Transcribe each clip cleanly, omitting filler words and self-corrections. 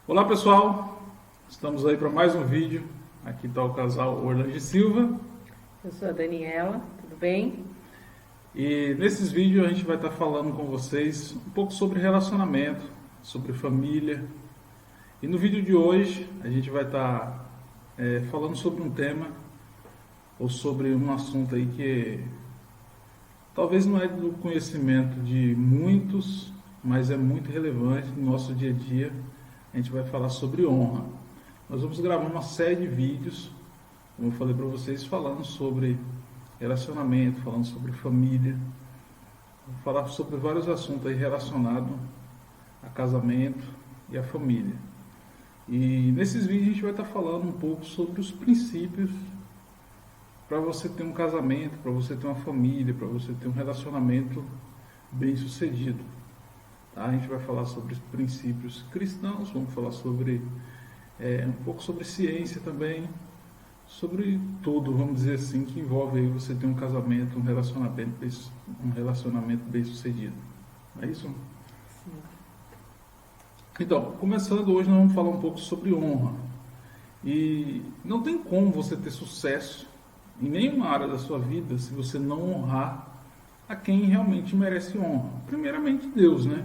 Olá pessoal, estamos aí para mais um vídeo. Aqui está o casal Orlando Silva. Eu sou a Daniela, tudo bem? E nesses vídeos a gente vai estar falando com vocês um pouco sobre relacionamento, sobre família. E no vídeo de hoje a gente vai estar falando sobre um tema ou sobre um assunto aí que talvez não é do conhecimento de muitos, mas é muito relevante no nosso dia a dia. A gente vai falar sobre honra. Nós vamos gravar uma série de vídeos, como eu falei para vocês, falando sobre relacionamento, falando sobre família, vou falar sobre vários assuntos aí relacionados a casamento e a família. E nesses vídeos a gente vai estar falando um pouco sobre os princípios para você ter um casamento, para você ter uma família, para você ter um relacionamento bem sucedido. Tá? A gente vai falar sobre os princípios cristãos, vamos falar sobre um pouco sobre ciência também, sobre tudo, vamos dizer assim, que envolve aí você ter um casamento, um relacionamento bem sucedido. Não é isso? Sim. Então, começando hoje, nós vamos falar um pouco sobre honra. E não tem como você ter sucesso em nenhuma área da sua vida se você não honrar a quem realmente merece honra. Primeiramente Deus, né?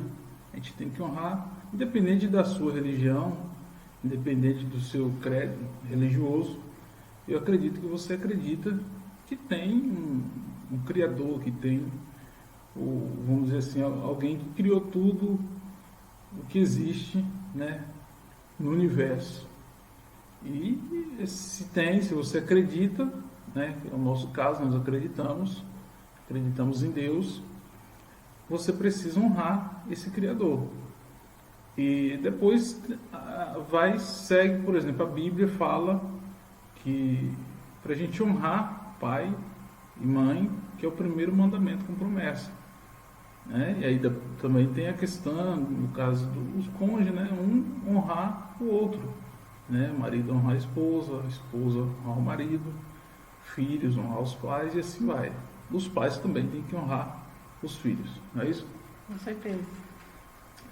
A gente tem que honrar, independente da sua religião, independente do seu credo religioso. Eu acredito que você acredita que tem um Criador, que tem, vamos dizer assim, alguém que criou tudo o que existe, né, no universo. E se você acredita, né, que é o nosso caso, nós acreditamos em Deus, você precisa honrar esse Criador. E depois segue, por exemplo, a Bíblia fala que para a gente honrar pai e mãe, que é o primeiro mandamento com promessa. Né? E aí também tem a questão, no caso dos cônjuges, né? Um honrar o outro. Né? O marido honrar a esposa honrar o marido, filhos honrar os pais e assim vai. Os pais também têm que honrar os filhos, não é isso? Com certeza.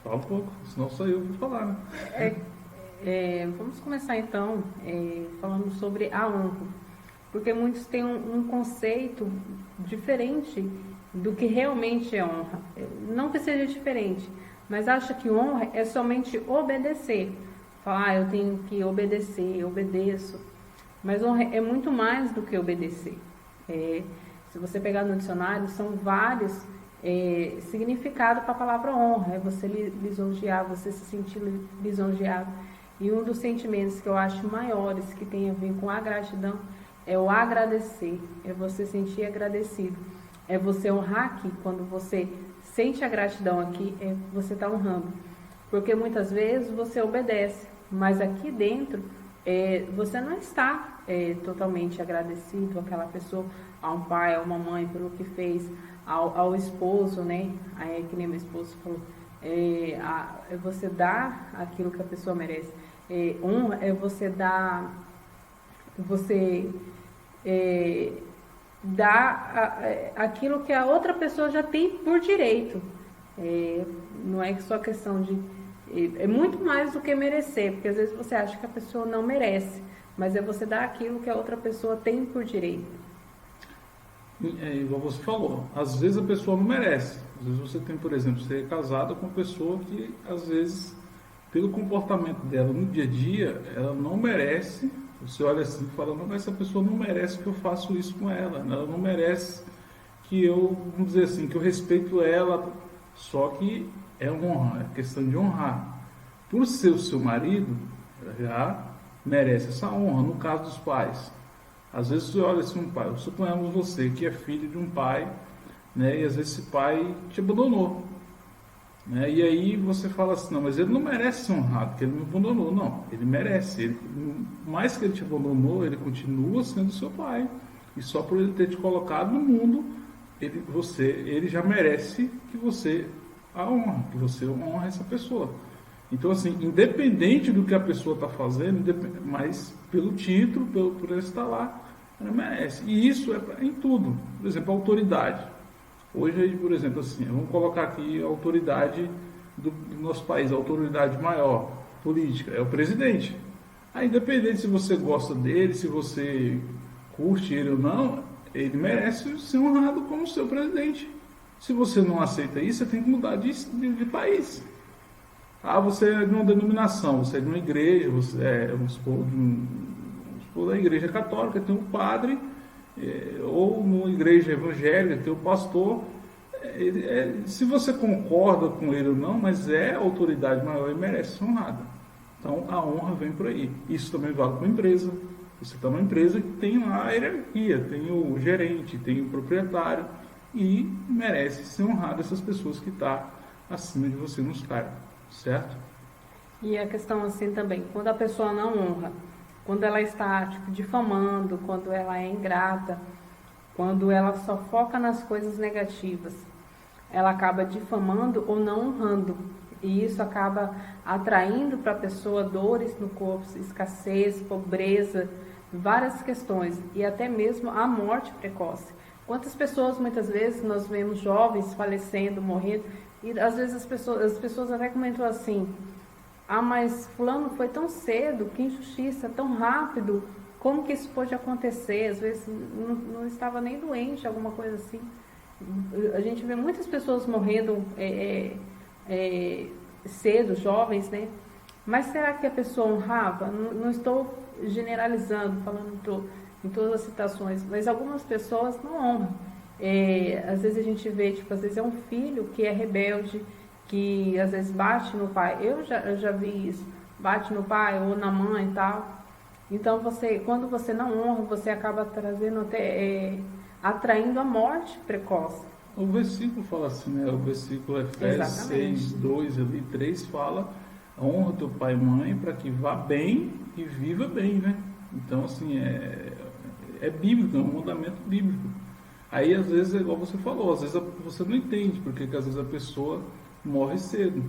Fala um pouco, senão só eu vou falar, né? Vamos começar então falando sobre a honra, porque muitos têm um conceito diferente do que realmente é honra. Não que seja diferente, mas acha que honra é somente obedecer. Falar, eu tenho que obedecer, eu obedeço. Mas honra é muito mais do que obedecer. Se você pegar no dicionário, são vários significados para a palavra honra. É você lisonjear, você se sentir lisonjeado. E um dos sentimentos que eu acho maiores, que tem a ver com a gratidão, é o agradecer. É você sentir agradecido. É você honrar aqui. Quando você sente a gratidão aqui, você está honrando. Porque muitas vezes você obedece, mas aqui dentro você não está totalmente agradecido àquela pessoa, a um pai, a uma mãe pelo que fez, ao esposo, né? Que nem meu esposo falou, você dá aquilo que a pessoa merece. Honra é você dar, aquilo que a outra pessoa já tem por direito. Não é só questão de... É muito mais do que merecer, porque às vezes você acha que a pessoa não merece, mas é você dar aquilo que a outra pessoa tem por direito. Igual você falou, às vezes a pessoa não merece. Às vezes você tem, por exemplo, você é casado com uma pessoa que, às vezes, pelo comportamento dela no dia a dia, ela não merece. Você olha assim e fala, não, essa pessoa não merece que eu faça isso com ela. Ela não merece que eu, vamos dizer assim, que eu respeito ela. Só que é honra, é questão de honrar. Por ser o seu marido, ela já merece essa honra. No caso dos pais, às vezes você olha assim, um pai, suponhamos você que é filho de um pai, né, e às vezes esse pai te abandonou, né, e aí você fala assim, não, mas ele não merece ser honrado, porque ele me abandonou. Não, ele merece. Mais que ele te abandonou, ele continua sendo seu pai, e só por ele ter te colocado no mundo, ele já merece que você a honra, que você honra essa pessoa. Então, assim, independente do que a pessoa está fazendo, mas pelo título, por ele estar lá, ela merece. E isso é em tudo. Por exemplo, a autoridade. Hoje, por exemplo, assim, vamos colocar aqui a autoridade do nosso país, a autoridade maior. política? É o presidente. Aí, independente se você gosta dele, se você curte ele ou não, ele merece ser honrado como seu presidente. Se você não aceita isso, você tem que mudar de país. Ah, você é de uma denominação, você é de uma igreja, você é, vamos supor, da igreja católica, tem um padre, ou numa igreja evangélica, tem o pastor. Se você concorda com ele ou não, mas é a autoridade maior e merece ser honrada. Então a honra vem por aí. Isso também vale para uma empresa. Você está numa empresa que tem lá a hierarquia, tem o gerente, tem o proprietário e merece ser honrado essas pessoas que estão acima de você nos cargos, certo? E a questão assim também, quando a pessoa não honra, quando ela está tipo, difamando, quando ela é ingrata, quando ela só foca nas coisas negativas, ela acaba difamando ou não honrando. E isso acaba atraindo para a pessoa dores no corpo, escassez, pobreza, várias questões e até mesmo a morte precoce. Quantas pessoas muitas vezes nós vemos jovens falecendo, morrendo e às vezes as pessoas até comentam assim: ah, mas fulano foi tão cedo, que injustiça, tão rápido, como que isso pode acontecer? Às vezes não estava nem doente, alguma coisa assim. A gente vê muitas pessoas morrendo cedo, jovens, né? Mas será que a pessoa honrava? Não estou generalizando, falando em todas as situações, mas algumas pessoas não honram. Às vezes a gente vê, tipo, às vezes é um filho que é rebelde, que às vezes bate no pai. Eu já vi isso, bate no pai ou na mãe e tal. Então quando você não honra, você acaba trazendo até atraindo a morte precoce. O versículo fala assim, né? O versículo Efésios 6, 2 ali, 3 fala: honra teu pai e mãe para que vá bem e viva bem, né? Então, assim, é bíblico, é um mandamento bíblico. Aí, às vezes, é igual você falou, às vezes você não entende porque que às vezes a pessoa morre cedo.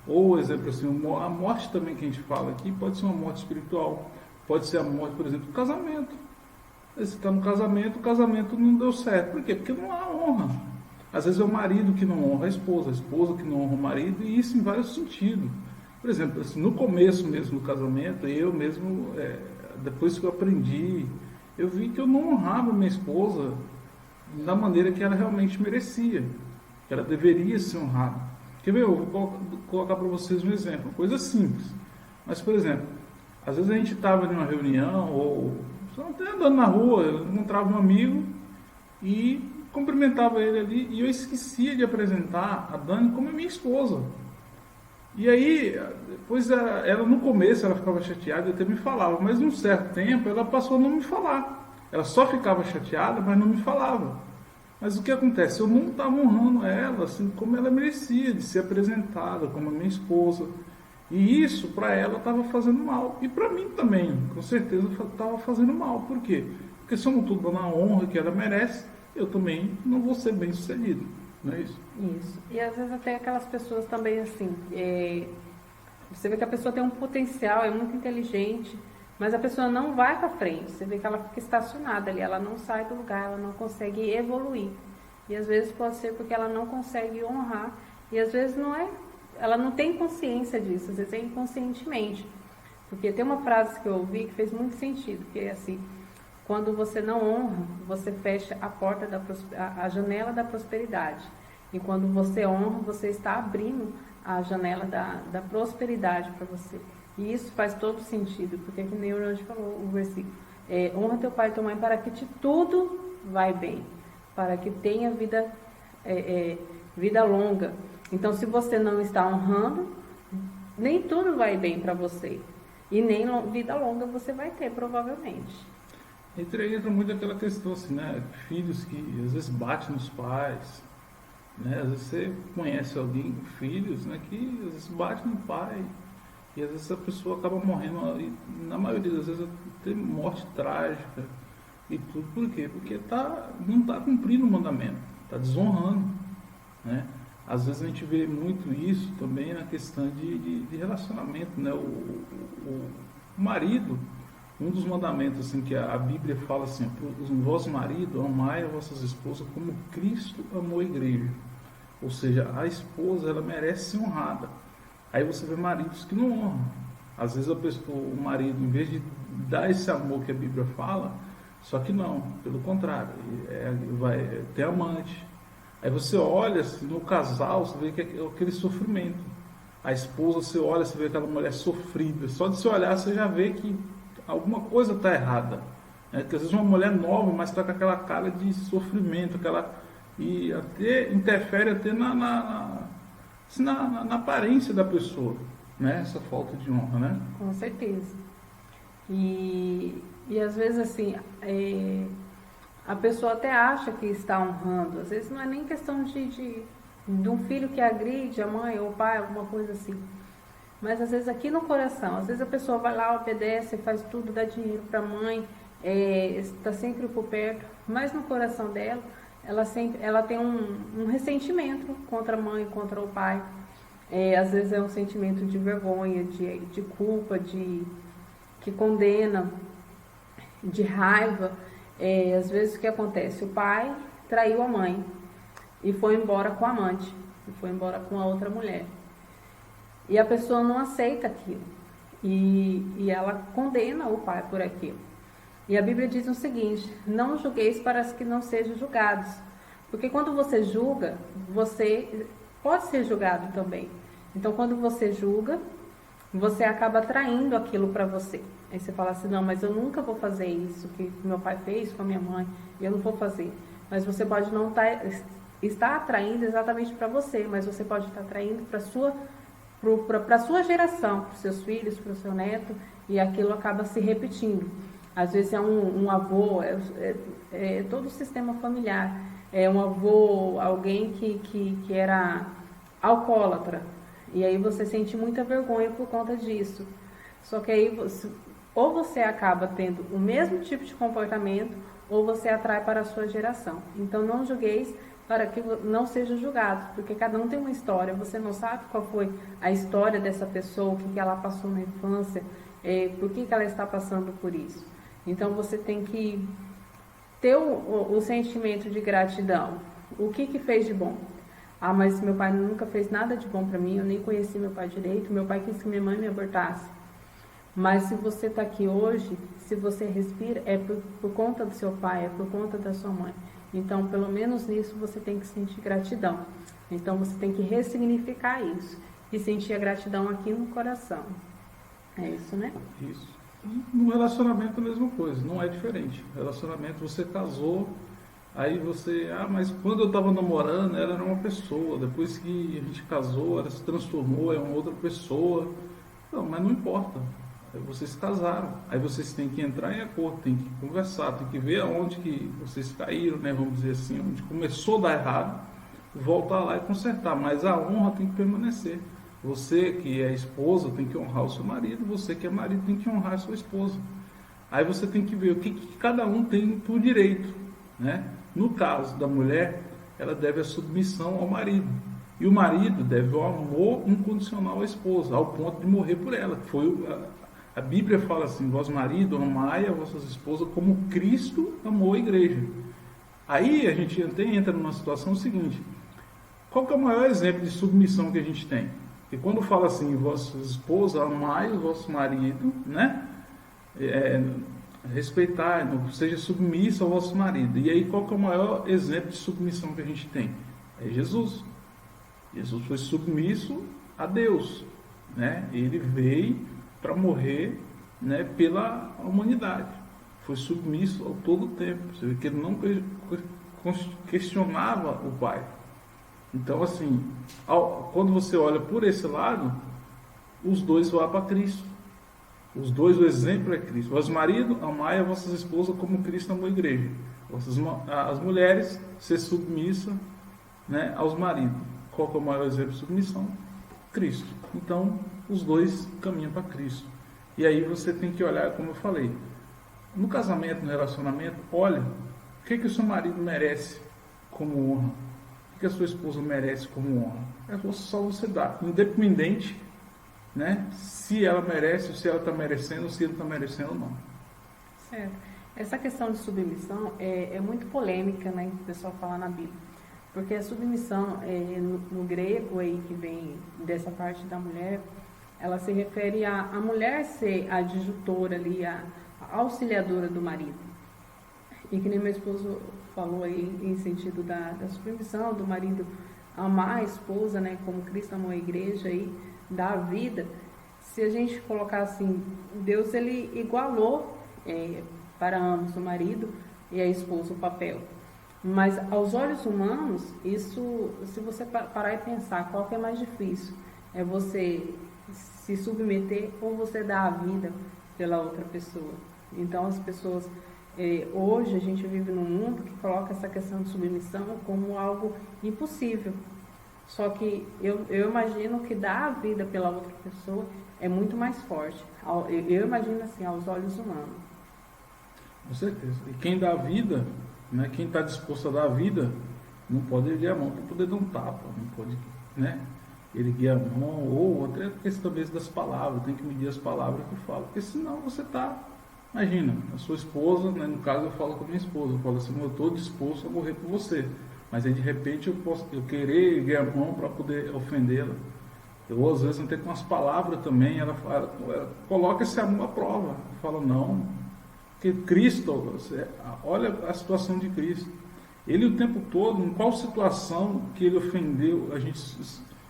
Ou, exemplo assim, a morte também que a gente fala aqui pode ser uma morte espiritual, pode ser a morte, por exemplo, do casamento. Você está no casamento, o casamento não deu certo. Por quê? Porque não há honra. Às vezes é o marido que não honra a esposa que não honra o marido, e isso em vários sentidos. Por exemplo, assim, no começo mesmo do casamento, eu mesmo, depois que eu aprendi, eu vi que eu não honrava minha esposa da maneira que ela realmente merecia, que ela deveria ser honrada. Quer ver? Eu vou colocar para vocês um exemplo, uma coisa simples. Mas, por exemplo, às vezes a gente estava em uma reunião, ou só até andando na rua, eu encontrava um amigo e cumprimentava ele ali, e eu esquecia de apresentar a Dani como minha esposa. E aí, depois ela no começo ela ficava chateada e até me falava, mas num certo tempo ela passou a não me falar. Ela só ficava chateada, mas não me falava. Mas o que acontece? Eu não estava honrando ela assim como ela merecia, de ser apresentada como a minha esposa. E isso para ela estava fazendo mal. E para mim também, com certeza estava fazendo mal. Por quê? Porque se eu não estou dando a honra que ela merece, eu também não vou ser bem sucedido. Não é isso? Isso. E às vezes até aquelas pessoas também assim, você vê que a pessoa tem um potencial, é muito inteligente, mas a pessoa não vai para frente. Você vê que ela fica estacionada ali, ela não sai do lugar, ela não consegue evoluir. E às vezes pode ser porque ela não consegue honrar, e às vezes ela não tem consciência disso, às vezes é inconscientemente. Porque tem uma frase que eu ouvi que fez muito sentido, que é assim: quando você não honra, você fecha a porta a janela da prosperidade. E quando você honra, você está abrindo a janela da prosperidade para você. E isso faz todo sentido, porque que nem o Neurange falou o versículo: honra teu pai e tua mãe para que tudo vai bem, para que tenha vida longa. Então, se você não está honrando, nem tudo vai bem para você. E nem vida longa você vai ter, provavelmente. Entra muito aquela questão assim, né? Filhos que às vezes batem nos pais, né? Às vezes você conhece alguém, filhos, né? Que às vezes batem no pai e às vezes a pessoa acaba morrendo, e na maioria das vezes tem morte trágica e tudo. Por quê? Porque não está cumprindo o mandamento, está desonrando, né? Às vezes a gente vê muito isso também na questão de relacionamento, né? O marido, um dos mandamentos assim, que a Bíblia fala assim: os vossos maridos, amai as vossas esposas como Cristo amou a igreja. Ou seja, a esposa, ela merece ser honrada. Aí você vê maridos que não honram. Às vezes o marido, em vez de dar esse amor que a Bíblia fala, só que não, pelo contrário, vai ter amante. Aí você olha assim, no casal, você vê que é aquele sofrimento. A esposa, você olha, você vê aquela mulher sofrida. Só de você olhar, você já vê que alguma coisa está errada. Porque às vezes uma mulher nova, mas está com aquela cara de sofrimento, e até interfere até na aparência da pessoa, né? Essa falta de honra, né? Com certeza. E às vezes assim, a pessoa até acha que está honrando. Às vezes não é nem questão de um filho que agride a mãe ou o pai, alguma coisa assim. Mas às vezes aqui no coração, às vezes a pessoa vai lá, obedece, faz tudo, dá dinheiro para a mãe, está sempre por perto, mas no coração dela, ela tem um ressentimento contra a mãe, contra o pai. Às vezes é um sentimento de vergonha, de culpa, que condena, de raiva. Às vezes o que acontece? O pai traiu a mãe e foi embora com a amante, e foi embora com a outra mulher. E a pessoa não aceita aquilo. E ela condena o pai por aquilo. E a Bíblia diz o seguinte: não julgueis para que não sejam julgados. Porque quando você julga, você pode ser julgado também. Então, quando você julga, você acaba atraindo aquilo para você. Aí você fala assim: não, mas eu nunca vou fazer isso que meu pai fez com a minha mãe, eu não vou fazer. Mas você pode não estar atraindo exatamente para você, mas você pode estar atraindo para a sua geração, para os seus filhos, para o seu neto, e aquilo acaba se repetindo. Às vezes é um avô, é todo o sistema familiar. É um avô, alguém que era alcoólatra, e aí você sente muita vergonha por conta disso. Só que aí ou você acaba tendo o mesmo tipo de comportamento, ou você atrai para a sua geração. Então não julgueis para que não sejam julgados, porque cada um tem uma história. Você não sabe qual foi a história dessa pessoa, o que ela passou na infância, por que ela está passando por isso. Então você tem que ter o sentimento de gratidão. O que fez de bom? Ah, mas meu pai nunca fez nada de bom para mim, eu nem conheci meu pai direito, meu pai quis que minha mãe me abortasse. Mas se você está aqui hoje, se você respira, é por conta do seu pai, é por conta da sua mãe. Então, pelo menos nisso, você tem que sentir gratidão. Então, você tem que ressignificar isso e sentir a gratidão aqui no coração. É isso, né? Isso. No relacionamento a mesma coisa, não é diferente. Relacionamento, você casou, aí você... Ah, mas quando eu estava namorando, ela era uma pessoa. Depois que a gente casou, ela se transformou, é uma outra pessoa. Não, mas não importa. Aí vocês se casaram, aí vocês têm que entrar em acordo, tem que conversar, tem que ver aonde que vocês caíram, né, vamos dizer assim, onde começou a dar errado, voltar lá e consertar, mas a honra tem que permanecer. Você que é esposa tem que honrar o seu marido, você que é marido tem que honrar a sua esposa. Aí você tem que ver o que cada um tem por direito, né? No caso da mulher, ela deve a submissão ao marido. E o marido deve o amor incondicional à esposa, ao ponto de morrer por ela. A Bíblia fala assim: vós maridos, amai a vossas esposas como Cristo amou a igreja. Aí a gente entra numa situação seguinte: qual que é o maior exemplo de submissão que a gente tem? E quando fala assim, vossas esposas, amai o vosso marido, né? Respeitar, seja submisso ao vosso marido. E aí qual que é o maior exemplo de submissão que a gente tem? É Jesus. Jesus foi submisso a Deus, né? Ele veio para morrer, né, pela humanidade. Foi submisso ao todo o tempo. Você vê que ele não questionava o Pai. Então, assim, quando você olha por esse lado, os dois vão para Cristo. Os dois, o exemplo é Cristo. Vós maridos, amai a vossas esposas como Cristo amou a igreja. As mulheres, ser submissa, né, aos maridos. Qual que é o maior exemplo de submissão? Cristo. Então, os dois caminham para Cristo. E aí você tem que olhar, como eu falei, no casamento, no relacionamento, olha o que o seu marido merece como honra, o que a sua esposa merece como honra. É só você dar, independente, né, se ela merece, se ela está merecendo, se ele está merecendo ou não. Certo. Essa questão de submissão é muito polêmica, né, que o pessoal fala na Bíblia. Porque a submissão, no grego aí, que vem dessa parte da mulher, ela se refere a mulher ser a adjutora ali, a auxiliadora do marido. E que nem meu esposo falou aí, em sentido da submissão do marido amar a esposa, né, como Cristo amou a igreja e dar a vida. Se a gente colocar assim, Deus ele igualou para ambos, o marido e a esposa, o papel. Mas aos olhos humanos, isso, se você parar e pensar, qual que é mais difícil? É você se submeter ou você dar a vida pela outra pessoa? Então as pessoas, hoje a gente vive num mundo que coloca essa questão de submissão como algo impossível. Só que eu imagino que dar a vida pela outra pessoa é muito mais forte. Eu imagino assim, aos olhos humanos. Com certeza. E quem dá a vida, né, quem está disposto a dar a vida, não pode erguer a mão para poder dar um tapa, não pode, né, erguer a mão, ou até a questão mesmo das palavras, tem que medir as palavras que fala, porque senão você está, imagina, a sua esposa, né, no caso eu falo com a minha esposa, eu falo assim, eu estou disposto a morrer por você, mas aí de repente eu querer erguer a mão para poder ofendê-la, ou às vezes até com as palavras também, ela coloca esse amor à prova, fala não. Porque Cristo, olha a situação de Cristo. Ele o tempo todo, em qual situação que ele ofendeu,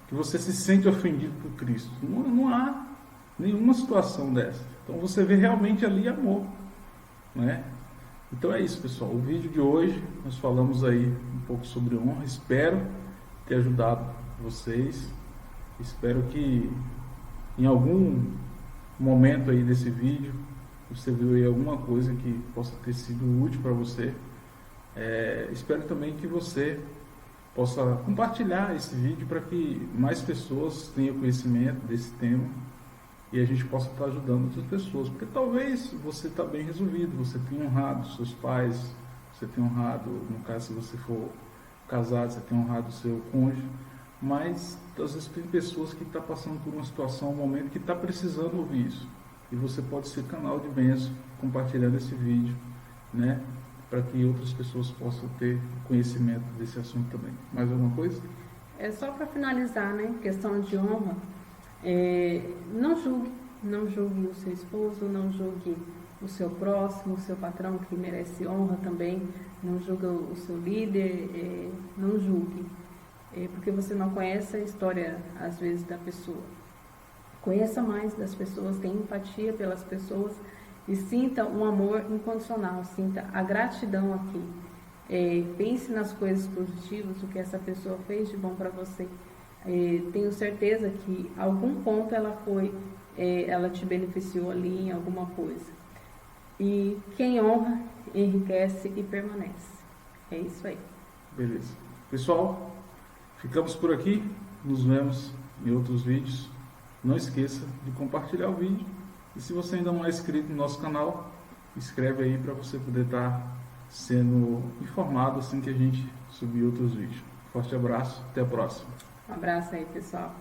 que você se sente ofendido por Cristo? Não há nenhuma situação dessa. Então você vê realmente ali amor. Né? Então é isso, pessoal. O vídeo de hoje, nós falamos aí um pouco sobre honra. Espero ter ajudado vocês. Espero que em algum momento aí desse vídeo, você viu aí alguma coisa que possa ter sido útil para você. Espero também que você possa compartilhar esse vídeo para que mais pessoas tenham conhecimento desse tema e a gente possa estar ajudando outras pessoas, porque talvez você está bem resolvido, você tenha honrado seus pais, você tenha honrado, no caso se você for casado, você tenha honrado o seu cônjuge, mas às vezes tem pessoas que estão passando por uma situação, um momento que está precisando ouvir isso. E você pode ser canal de bênção compartilhando esse vídeo, né? Para que outras pessoas possam ter conhecimento desse assunto também. Mais alguma coisa? Só para finalizar, né? Questão de honra. Não julgue o seu esposo, não julgue o seu próximo, o seu patrão que merece honra também. Não julgue o seu líder, não julgue. Porque você não conhece a história, às vezes, da pessoa. Conheça mais das pessoas, tenha empatia pelas pessoas e sinta um amor incondicional, sinta a gratidão aqui. Pense nas coisas positivas, o que essa pessoa fez de bom para você. Tenho certeza que algum ponto ela te beneficiou ali em alguma coisa. E quem honra, enriquece e permanece. É isso aí. Beleza. Pessoal, ficamos por aqui. Nos vemos em outros vídeos. Não esqueça de compartilhar o vídeo. E se você ainda não é inscrito no nosso canal, inscreve aí para você poder estar sendo informado assim que a gente subir outros vídeos. Forte abraço, até a próxima. Um abraço aí, pessoal.